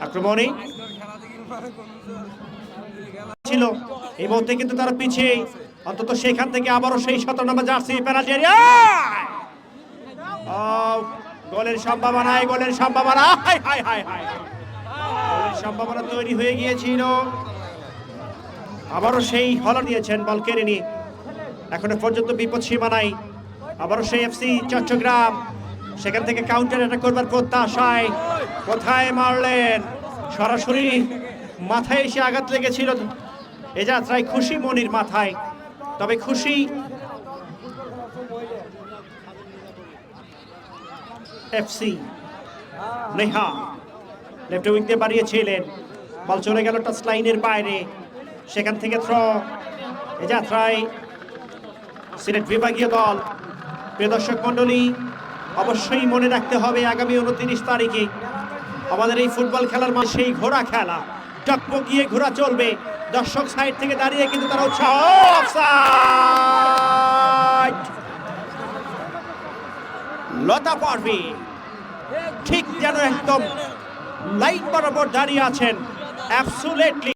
আক্রমণে ছিল এই মুহূর্তে কিন্তু তারা পিছিয়ে, অন্তত সেখান থেকে আবারও সেই 17 নম্বর জার্সি পেনাল্টি এরিয়া গোলের সম্ভাবনা গোলের সম্ভাবনা তৈরি হয়ে গিয়েছিল। আবারও সেই হলা দিয়েছেন, বল কেড়ে নিয়ে এখনো পর্যন্ত বিপদ সীমানায়। আবারও সেই এফসি চট্টগ্রাম সেখান থেকে কাউন্টার অ্যাটাক করবার প্রত্যাশায় কোথায় মারলেন, সরাসরি মাথায় এসে আঘাত লেগেছিল এ যাত্রায় খুশি মনির মাথায়। তবে খুশি এফসি নেহা লেফট উইং দিয়ে বাড়িয়েছিলেন, বল চলে গেল টাচ লাইনের বাইরে, সেখান থেকে থ্রো। এ যাত্রায় সিলেট বিভাগীয় দল, প্রিয় দর্শক মন্ডলী, অবশ্যই মনে রাখতে হবে আগামী 29 তারিখে আমাদের এই ফুটবল খেলার মাঝে সেই ঘোড়া খেলা, টকপকিয়ে ঘোড়া চলবে। দর্শক সাইড থেকে দাঁড়িয়ে কিন্তু তারা উৎসাহ, অফসাইড। লতা পারভীন ঠিক যেন একদম লাইন বরাবর দাঁড়িয়ে আছেন, অ্যাবসলিউটলি।